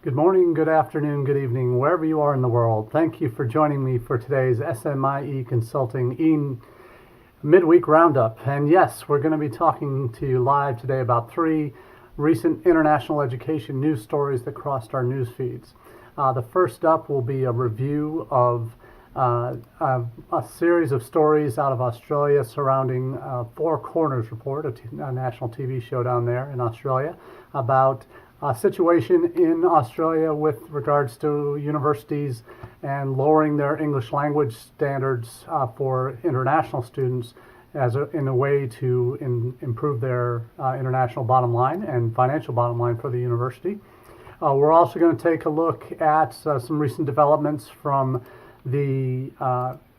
Good morning, good afternoon, good evening, wherever you are in the world. Thank you for joining me for today's SMIE Consulting Midweek Roundup. And yes, we're going to be talking to you live today about three recent international education news stories that crossed our news feeds. The first up will be a review of a series of stories out of Australia surrounding Four Corners Report, a national TV show down there in Australia, about a situation in Australia with regards to universities and lowering their English language standards for international students in a way to improve their international bottom line and financial bottom line for the university. We're also going to take a look at some recent developments from the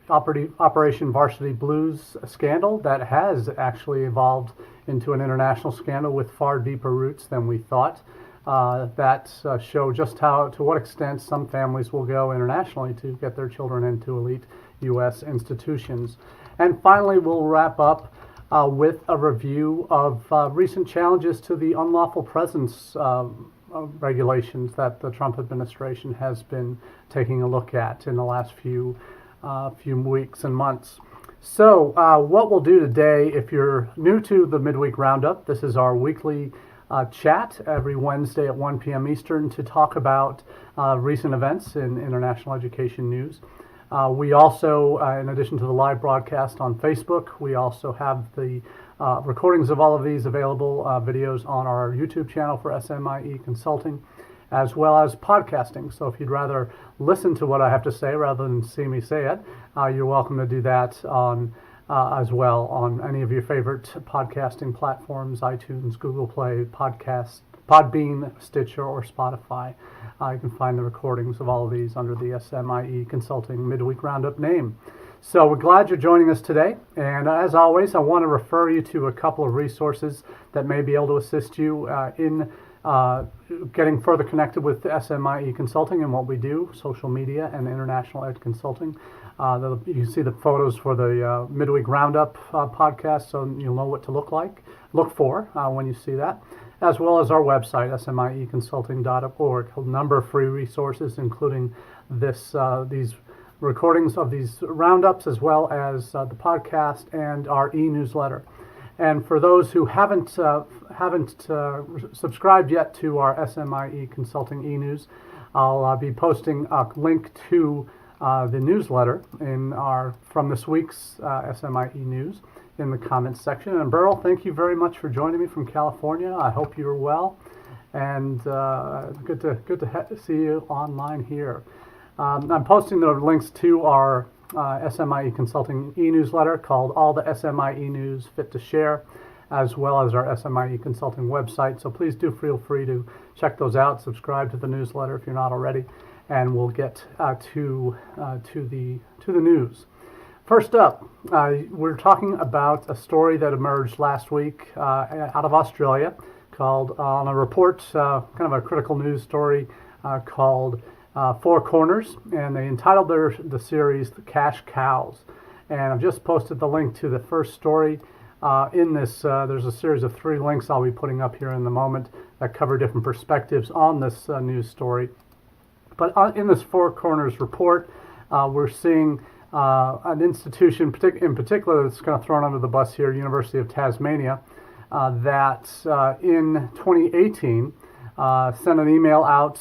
Operation Varsity Blues scandal that has actually evolved into an international scandal with far deeper roots than we thought. That show just to what extent some families will go internationally to get their children into elite U.S. institutions. And finally, we'll wrap up with a review of recent challenges to the unlawful presence regulations that the Trump administration has been taking a look at in the last few weeks and months. So what we'll do today, if you're new to the Midweek Roundup, this is our weekly chat every Wednesday at 1 p.m. Eastern to talk about recent events in international education news. We also, in addition to the live broadcast on Facebook, we also have the recordings of all of these available videos on our YouTube channel for SMIE Consulting, as well as podcasting. So if you'd rather listen to what I have to say rather than see me say it, you're welcome to do that on as well on any of your favorite podcasting platforms, iTunes, Google Play, Podbean, Stitcher, or Spotify. You can find the recordings of all of these under the SMIE Consulting Midweek Roundup name. So we're glad you're joining us today. And as always, I want to refer you to a couple of resources that may be able to assist you in getting further connected with SMIE Consulting and what we do, social media and international ed consulting. You can see the photos for the Midweek Roundup podcast, so you'll know what to look for when you see that, as well as our website, smieconsulting.org. A number of free resources, including these recordings of these roundups, as well as the podcast and our e-newsletter. And for those who haven't subscribed yet to our SMIE Consulting e-news, I'll be posting a link to the newsletter from this week's SMIE news in the comments section. And Burl, thank you very much for joining me from California. I hope you're well, and good to see you online here. I'm posting the links to our SMIE Consulting e-newsletter called All the SMIE News Fit to Share, as well as our SMIE Consulting website. So please do feel free to check those out, subscribe to the newsletter if you're not already, and we'll get to the news. First up, we're talking about a story that emerged last week out of Australia called on a report, kind of a critical news story called Four Corners, and they entitled the series "The Cash Cows." And I've just posted the link to the first story. In this, there's a series of 3 links I'll be putting up here in a moment that cover different perspectives on this news story. But in this Four Corners report, we're seeing an institution in particular that's kind of thrown under the bus here, University of Tasmania, that in 2018 sent an email out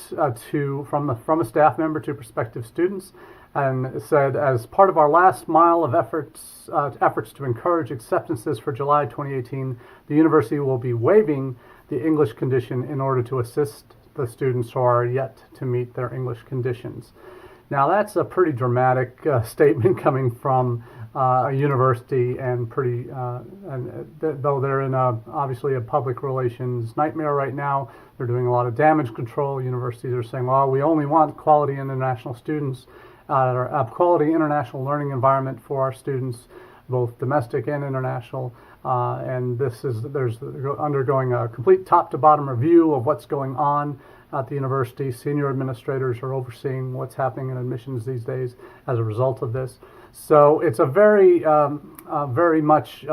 from a staff member to prospective students, and said, as part of our last mile of efforts to encourage acceptances for July 2018, the university will be waiving the English condition in order to assist the students who are yet to meet their English conditions. Now that's a pretty dramatic statement coming from a university, and though they're in obviously a public relations nightmare right now, they're doing a lot of damage control. Universities are saying, well, we only want quality international students, quality international learning environment for our students, both domestic and international. And they're undergoing a complete top-to-bottom review of what's going on at the university. Senior administrators are overseeing what's happening in admissions these days as a result of this. So it's a very much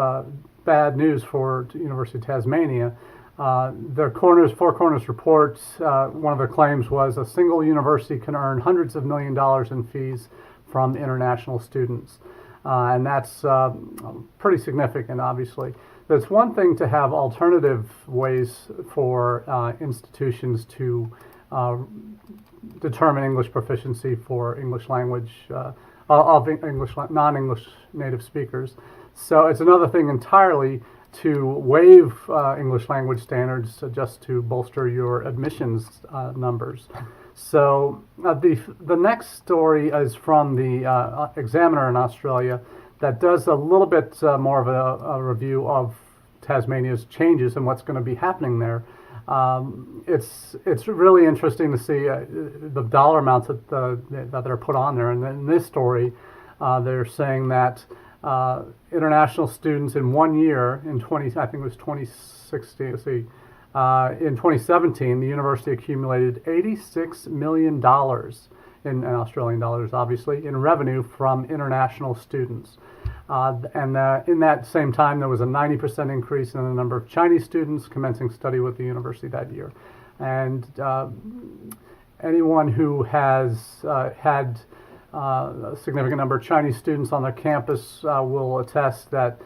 bad news for the University of Tasmania, Their Four Corners report, one of their claims was a single university can earn hundreds of $millions in fees from international students. And that's pretty significant, obviously. It's one thing to have alternative ways for institutions to determine English proficiency for English language of non-English native speakers. So it's another thing entirely to waive English language standards just to bolster your admissions numbers. So the next story is from the Examiner in Australia that does a little bit more of a review of Tasmania's changes and what's going to be happening there. It's really interesting to see the dollar amounts that are put on there. And in this story, they're saying that international students in 1 year, I think it was 2016, in 2017, the university accumulated $86 million in Australian dollars, obviously, in revenue from international students. And in that same time, there was a 90% increase in the number of Chinese students commencing study with the university that year. And anyone who has had a significant number of Chinese students on their campus will attest that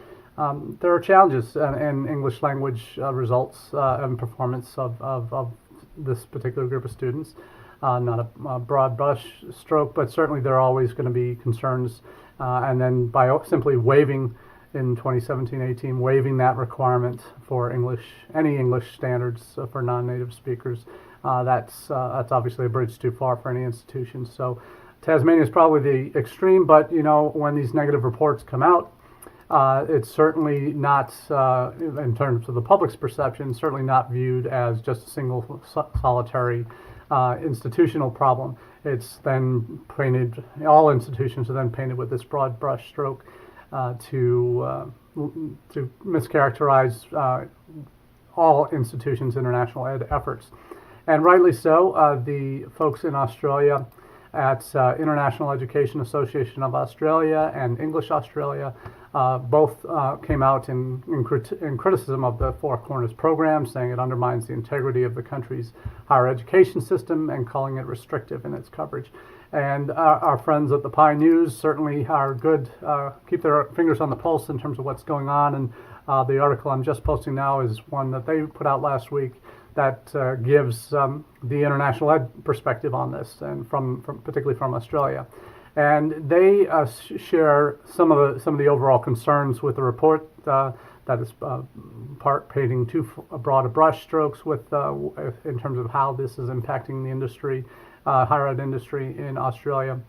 there are challenges in English language results and performance of this particular group of students. Not a broad brush stroke, but certainly there are always going to be concerns. And then by simply waiving in 2017-18, waiving that requirement for any English standards for non-native speakers, that's obviously a bridge too far for any institution. So Tasmania is probably the extreme, but when these negative reports come out, it's certainly not, in terms of the public's perception, certainly not viewed as just a single solitary institutional problem. It's then painted, all institutions are then painted with this broad brush stroke to mischaracterize all institutions' international ed efforts. And rightly so, the folks in Australia at International Education Association of Australia and English Australia both came out in criticism of the Four Corners program, saying it undermines the integrity of the country's higher education system and calling it restrictive in its coverage. And our friends at the Pi News certainly are good, keep their fingers on the pulse in terms of what's going on. And the article I'm just posting now is one that they put out last week that gives the international ed perspective on this, and from particularly from Australia. And they share some of the overall concerns with the report that is part painting too broad a brush strokes with in terms of how this is impacting the industry, higher ed industry in Australia.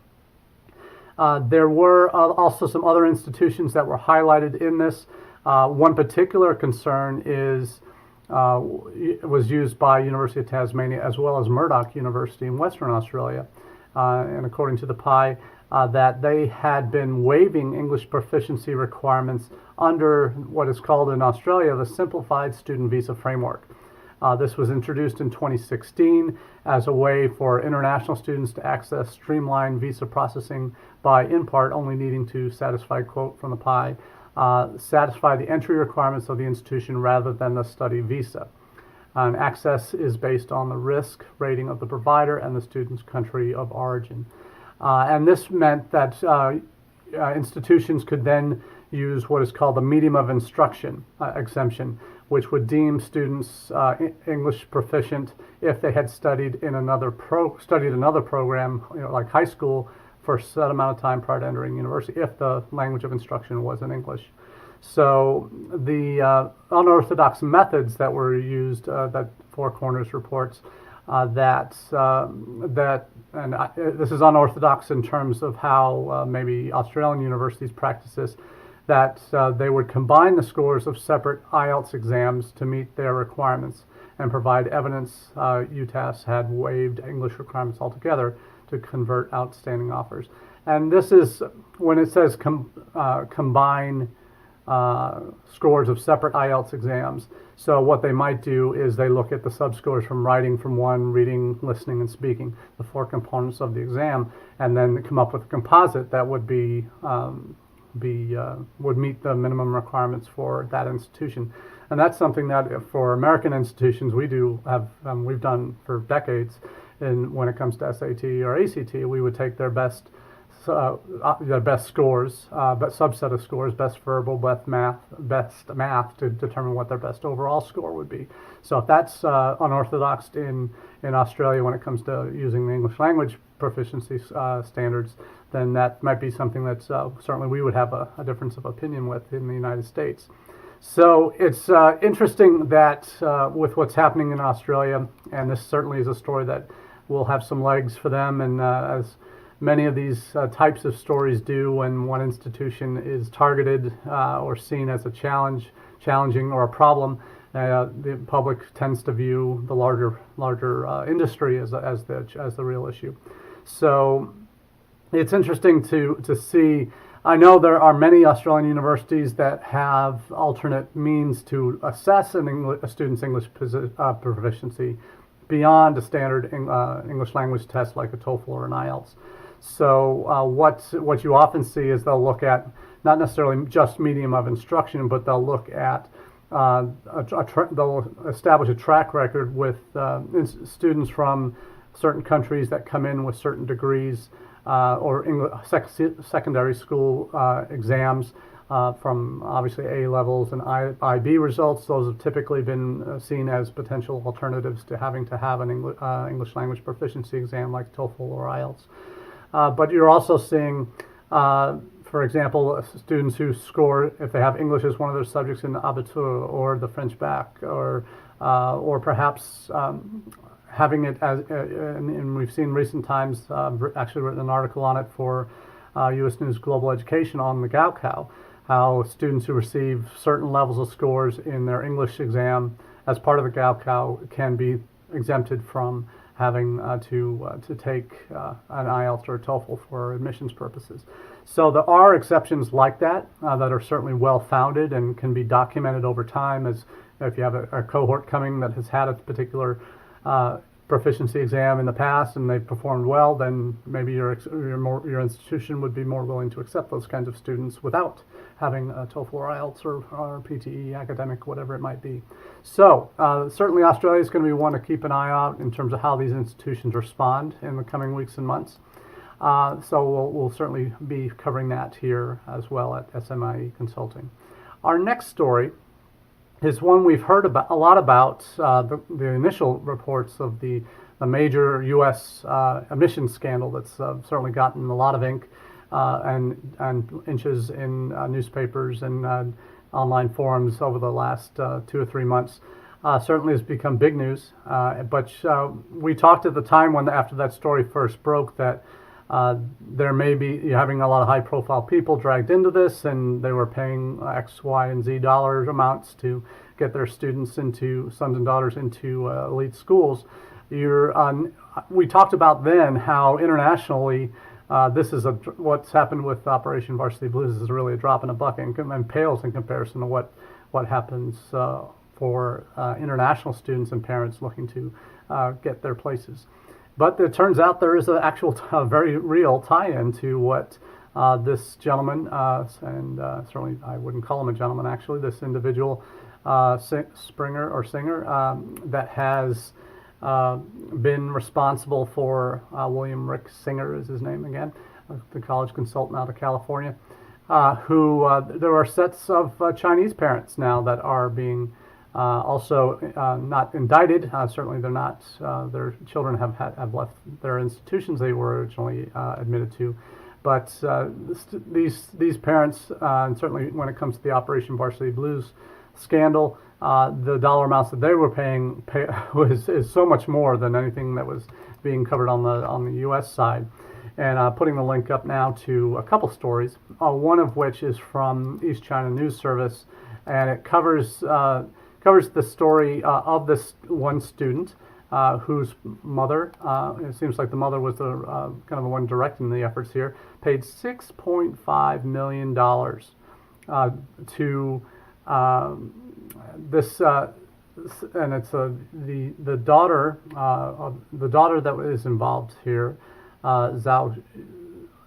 There were also some other institutions that were highlighted in this. One particular concern was used by University of Tasmania as well as Murdoch University in Western Australia, and according to the Pi, that they had been waiving English proficiency requirements under what is called in Australia the Simplified Student Visa Framework. This was introduced in 2016 as a way for international students to access streamlined visa processing by, in part, only needing to satisfy, quote from the Pi, satisfy the entry requirements of the institution rather than the study visa. And access is based on the risk rating of the provider and the student's country of origin. And this meant that institutions could then use what is called the medium of instruction exemption, which would deem students English proficient if they had studied in another program, like high school, for a set amount of time prior to entering university, if the language of instruction was in English. So the unorthodox methods that were used, that Four Corners reports, this is unorthodox in terms of how maybe Australian universities practice this, that they would combine the scores of separate IELTS exams to meet their requirements and provide evidence UTAS had waived English requirements altogether to convert outstanding offers. And this is, when it says combine scores of separate IELTS exams. So what they might do is they look at the subscores from writing from one, reading, listening, and speaking, the four components of the exam, and then come up with a composite that would would meet the minimum requirements for that institution. And that's something that for American institutions we do have, we've done for decades. And when it comes to SAT or ACT, we would take their best scores, but subset of scores, best verbal, best math, to determine what their best overall score would be. So if that's unorthodox in Australia when it comes to using the English language proficiency standards, then that might be something that certainly we would have a difference of opinion with in the United States. So it's interesting that with what's happening in Australia, and this certainly is a story that will have some legs for them, and as many of these types of stories do, when one institution is targeted or seen as a challenging or a problem, the public tends to view the larger industry as the real issue. So it's interesting to see. I know there are many Australian universities that have alternate means to assess a student's English proficiency beyond a standard English language test like a TOEFL or an IELTS. So what you often see is they'll look at not necessarily just medium of instruction, but they'll look at they'll establish a track record with students from certain countries that come in with certain degrees or secondary school exams from obviously A levels and IB results. Those have typically been seen as potential alternatives to having to have an English language proficiency exam like TOEFL or IELTS. But you're also seeing, for example, students who score, if they have English as one of their subjects in the Abitur or the French Bac, or perhaps having it as, and we've seen recent times, actually written an article on it for U.S. News Global Education on the Gaokao, how students who receive certain levels of scores in their English exam as part of the Gaokao can be exempted from having to take an IELTS or a TOEFL for admissions purposes. So there are exceptions like that that are certainly well-founded and can be documented over time. As if you have a cohort coming that has had a particular proficiency exam in the past and they've performed well, then maybe your institution would be more willing to accept those kinds of students without having a TOEFL or IELTS or PTE, academic, whatever it might be. So certainly Australia is going to be one to keep an eye out in terms of how these institutions respond in the coming weeks and months. So we'll certainly be covering that here as well at SMIE Consulting. Our next story is one we've heard about a lot about, the initial reports of the major U.S. Admissions scandal that's certainly gotten a lot of ink and inches in newspapers and online forums over the last 2 or 3 months. Certainly has become big news. But we talked at the time after that story first broke that there may be having a lot of high-profile people dragged into this, and they were paying X, Y, and Z dollar amounts to get their students sons and daughters into elite schools. We talked about then how internationally this is what's happened with Operation Varsity Blues is really a drop in a bucket and pales in comparison to what happens for international students and parents looking to get their places. But it turns out there is an actual very real tie-in to what this gentleman, and certainly I wouldn't call him a gentleman actually, this individual singer that has been responsible for William Rick Singer is his name again, the college consultant out of California, who there are sets of Chinese parents now that are being also not indicted. Certainly they're not, their children have left their institutions they were originally admitted to. But these parents, and certainly when it comes to the Operation Varsity Blues scandal, the dollar amounts that they were paying is so much more than anything that was being covered on the U.S. side. And putting the link up now to a couple stories, one of which is from East China News Service, and it covers the story of this one student whose mother, it seems like the mother was the kind of the one directing the efforts here, paid $6.5 million to this, and it's the daughter that is involved here, Zhao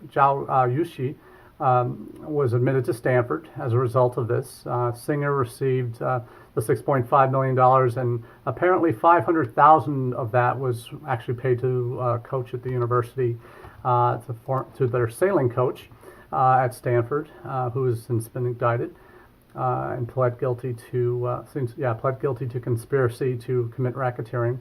Yushi, was admitted to Stanford as a result of this. Singer received the $6.5 million, and apparently $500,000 of that was actually paid to a coach at the university, to their sailing coach at Stanford, who has since been indicted and pled guilty to conspiracy to commit racketeering.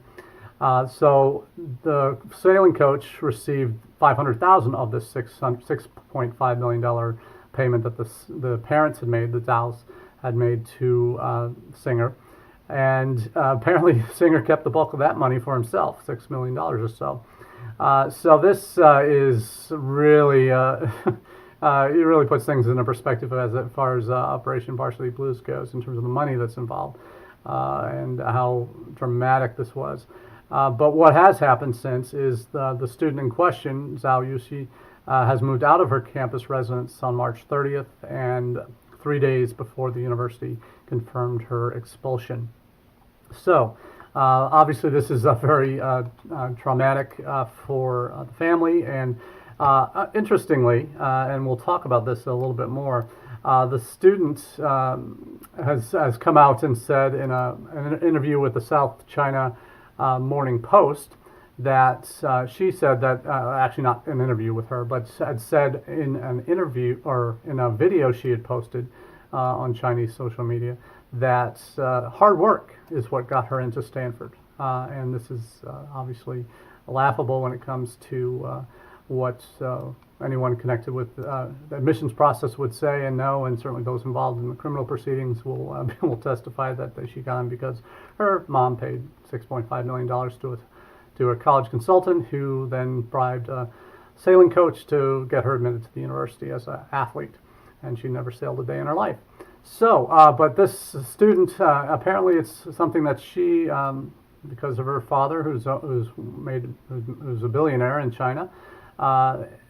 So the sailing coach received $500,000 of this $6.5 million payment that the parents had made, the Dows had made to Singer. And apparently Singer kept the bulk of that money for himself, $6 million or so. So this is really, it really puts things into perspective as far as Operation Varsity Blues goes in terms of the money that's involved and how dramatic this was. But what has happened since is the student in question, Zhao Yuxi, has moved out of her campus residence on March 30th, and 3 days before the university confirmed her expulsion. So, obviously this is a very traumatic for the family, and interestingly, and we'll talk about this a little bit more, the student has come out and said in an interview with the South China Morning Post that she said that, actually not an interview with her, but had said in an interview or in a video she had posted on Chinese social media that hard work is what got her into Stanford. And this is obviously laughable when it comes to what anyone connected with the admissions process would say and know, and certainly those involved in the criminal proceedings will testify that she got in because her mom paid $6.5 million to a college consultant who then bribed a sailing coach to get her admitted to the university as an athlete, and she never sailed a day in her life. So, but this student, apparently it's something that she, because of her father, who's a billionaire in China,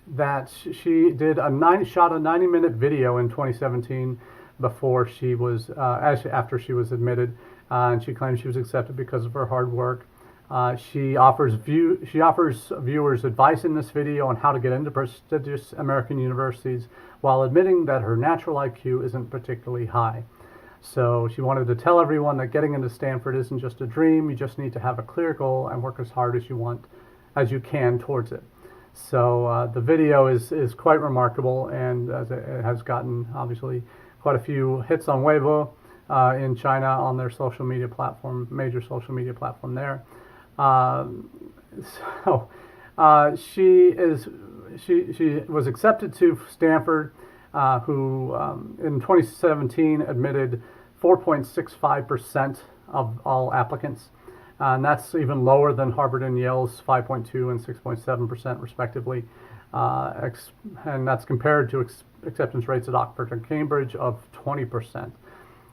that she did shot a 90-minute video in 2017 before she was, after she was admitted, and she claims she was accepted because of her hard work. She offers viewers advice in this video on how to get into prestigious American universities while admitting that her natural IQ isn't particularly high. So she wanted to tell everyone that getting into Stanford isn't just a dream. You just need to have a clear goal and work as hard as you can towards it. So the video is quite remarkable, and as it has gotten obviously quite a few hits on Weibo in China on their social media platform, major social media platform there. She was accepted to Stanford, who in 2017 admitted 4.65% of all applicants. And that's even lower than Harvard and Yale's 5.2 and 6.7% respectively. And that's compared to acceptance rates at Oxford and Cambridge of 20%.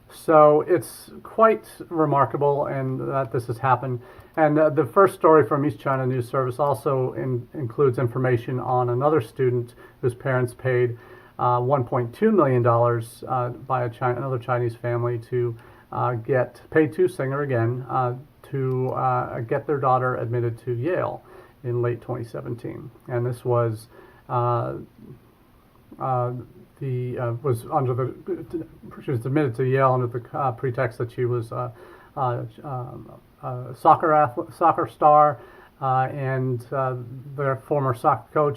So it's quite remarkable and that this has happened. And the first story from East China News Service also includes information on another student whose parents paid $1.2 million by another Chinese family to pay to Singer again to get their daughter admitted to Yale in late 2017. And this was she was admitted to Yale under the pretext that she was a soccer star, and their former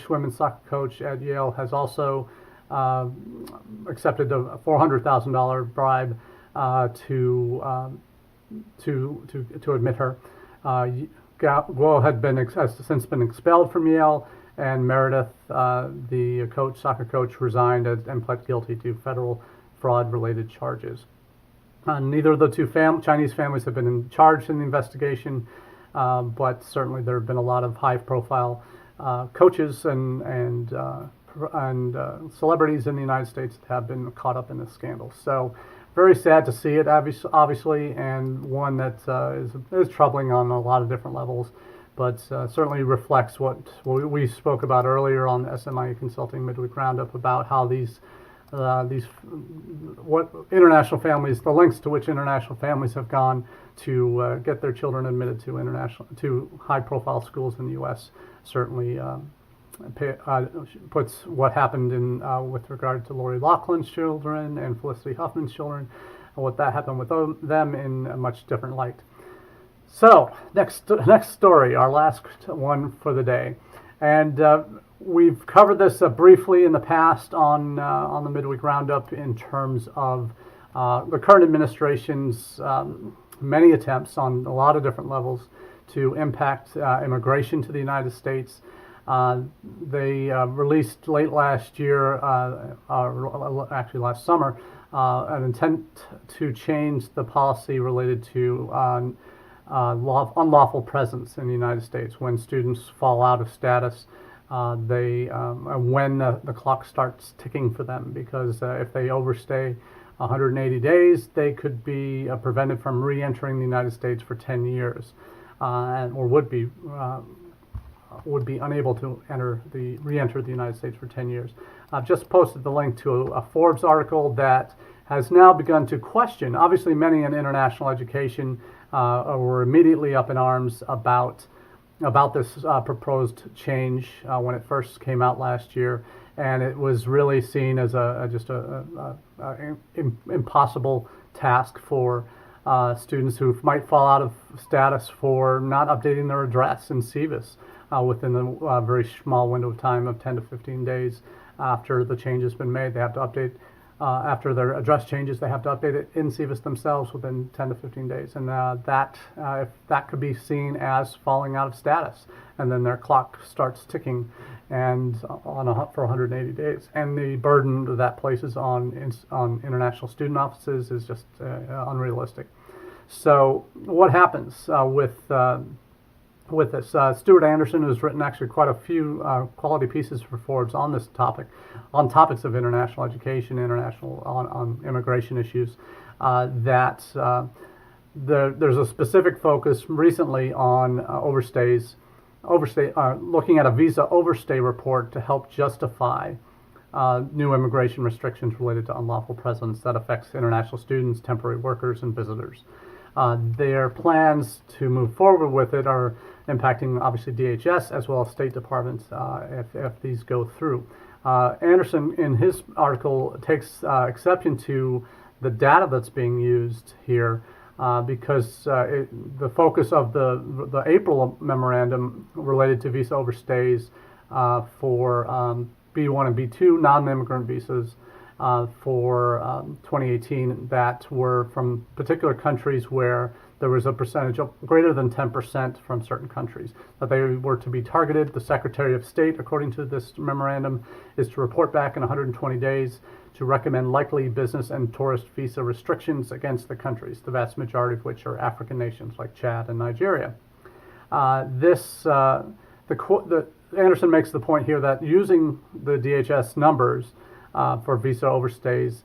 women's soccer coach at Yale has also accepted a $400,000 bribe to admit her. Guo has since been expelled from Yale, and Meredith, the soccer coach, resigned and pled guilty to federal fraud-related charges. Neither of the two Chinese families have been charged in the investigation, but certainly there have been a lot of high-profile coaches and celebrities in the United States that have been caught up in this scandal. So very sad to see it, obviously, and one that is troubling on a lot of different levels, but certainly reflects what we spoke about earlier on the SMIE Consulting Midweek Roundup about how what international families, the lengths to which international families have gone to get their children admitted to high-profile schools in the U.S. certainly puts what happened in with regard to Lori Loughlin's children and Felicity Huffman's children, and what that happened with them in a much different light. So next story, our last one for the day, and we've covered this briefly in the past on the Midweek Roundup in terms of the current administration's many attempts on a lot of different levels to impact immigration to the United States. They released late last year, actually last summer, an intent to change the policy related to unlawful presence in the United States. When students fall out of status, when the clock starts ticking for them, because if they overstay 180 days, they could be prevented from re-entering the United States for 10 years, or would be unable to re-enter the United States for 10 years. I've just posted the link to a Forbes article that has now begun to question. Obviously, many in international education were immediately up in arms about this proposed change when it first came out last year, and it was really seen as just an impossible task for students who might fall out of status for not updating their address in SEVIS within a very small window of time of 10 to 15 days after the change has been made. They have to update, after their address changes, they have to update it in SEVIS themselves within 10 to 15 days. And if that could be seen as falling out of status, and then their clock starts ticking and for 180 days. And the burden that places on international student offices is just unrealistic. So what happens with this? Stuart Anderson, who's written actually quite a few quality pieces for Forbes on this topic, on topics of international education, on immigration issues, there's a specific focus recently on looking at a visa overstay report to help justify new immigration restrictions related to unlawful presence that affects international students, temporary workers, and visitors. Their plans to move forward with it are impacting, obviously, DHS as well as State Departments if these go through. Anderson, in his article, takes exception to the data that's being used here because the focus of the April memorandum related to visa overstays for B1 and B2 non-immigrant visas for 2018 that were from particular countries where there was a percentage of greater than 10% from certain countries that they were to be targeted. The Secretary of State, according to this memorandum, is to report back in 120 days to recommend likely business and tourist visa restrictions against the countries, the vast majority of which are African nations like Chad and Nigeria. Anderson makes the point here that using the DHS numbers for visa overstays,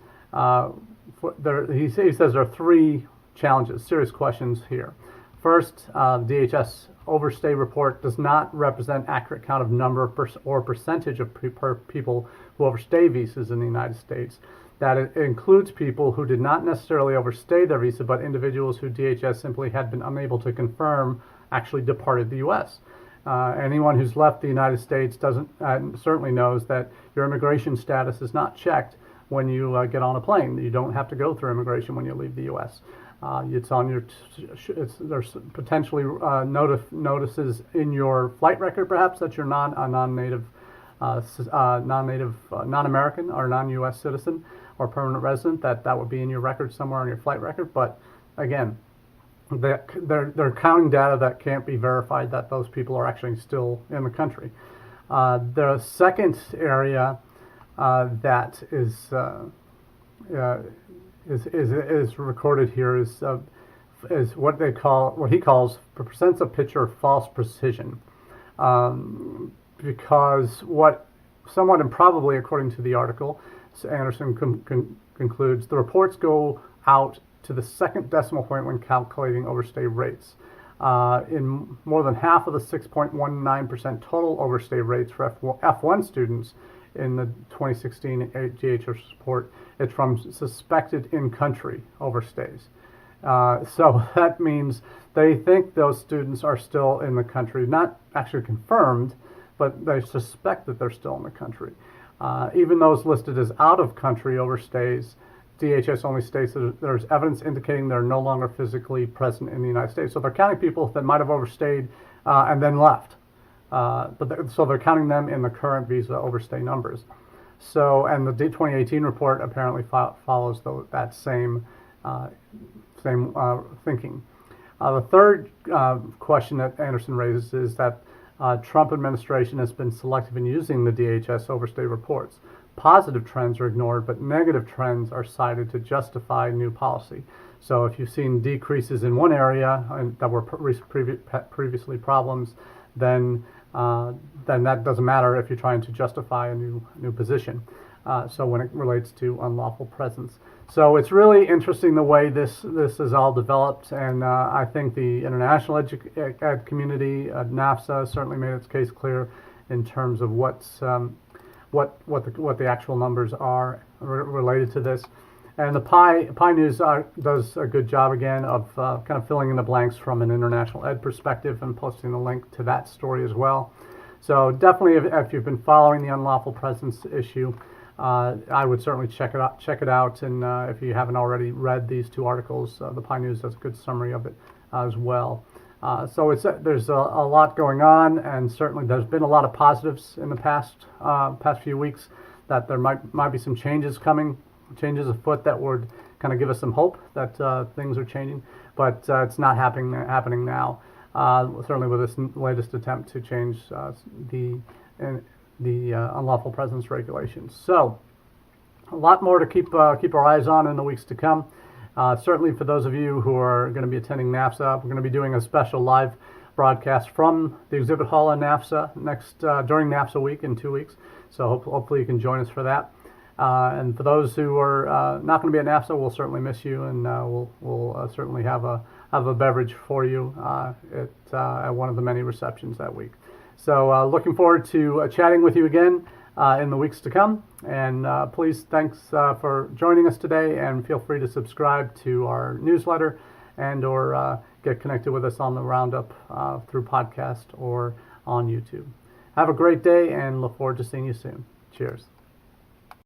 he says there are three challenges, serious questions here. First, DHS overstay report does not represent accurate count of number or percentage of people who overstay visas in the United States. That it includes people who did not necessarily overstay their visa, but individuals who DHS simply had been unable to confirm actually departed the U.S. Anyone who's left the United States certainly knows that your immigration status is not checked when you get on a plane. You don't have to go through immigration when you leave the U.S. It's on your. There's potentially notices in your flight record, perhaps, that you're not a non-native, non-American or non-U.S. citizen or permanent resident. That would be in your record somewhere on your flight record. But again, they're counting data that can't be verified that those people are actually still in the country. The second area that is recorded here is what he calls presents a picture of false precision, because what somewhat improbably, according to the article, Anderson concludes the reports go out to the second decimal point when calculating overstay rates. In more than half of the 6.19% total overstay rates for F1 students in the 2016 DHS report, it's from suspected in-country overstays. So that means they think those students are still in the country, not actually confirmed, but they suspect that they're still in the country. Even those listed as out of country overstays, DHS only states that there's evidence indicating they're no longer physically present in the United States. So they're counting people that might have overstayed and then left. So they're counting them in the current visa overstay numbers. So, and the 2018 report apparently follows that same thinking. The third question that Anderson raises is that Trump administration has been selective in using the DHS overstay reports. Positive trends are ignored, but negative trends are cited to justify new policy. So if you've seen decreases in one area that were previously problems, then that doesn't matter if you're trying to justify a new position. So when it relates to unlawful presence. So it's really interesting the way this is all developed, and I think the international ed community, NAFSA, certainly made its case clear in terms of what the actual numbers are related to this. And the Pi News does a good job again of kind of filling in the blanks from an international ed perspective and posting a link to that story as well. So definitely, if you've been following the unlawful presence issue, I would certainly check it out. And if you haven't already read these two articles, the Pi News does a good summary of it as well. So there's a lot going on, and certainly there's been a lot of positives in the past few weeks. That there might be some changes afoot that would kind of give us some hope that things are changing, but it's not happening now. Certainly with this latest attempt to change the unlawful presence regulations. So a lot more to keep our eyes on in the weeks to come. Certainly for those of you who are going to be attending NAFSA, we're going to be doing a special live broadcast from the exhibit hall in NAFSA during NAFSA week in 2 weeks. So hopefully you can join us for that. And for those who are not going to be at NAFSA, we'll certainly miss you, and we'll certainly have a beverage for you at one of the many receptions that week. So looking forward to chatting with you again in the weeks to come. And please, thanks for joining us today, and feel free to subscribe to our newsletter and or get connected with us on the Roundup through podcast or on YouTube. Have a great day, and look forward to seeing you soon. Cheers.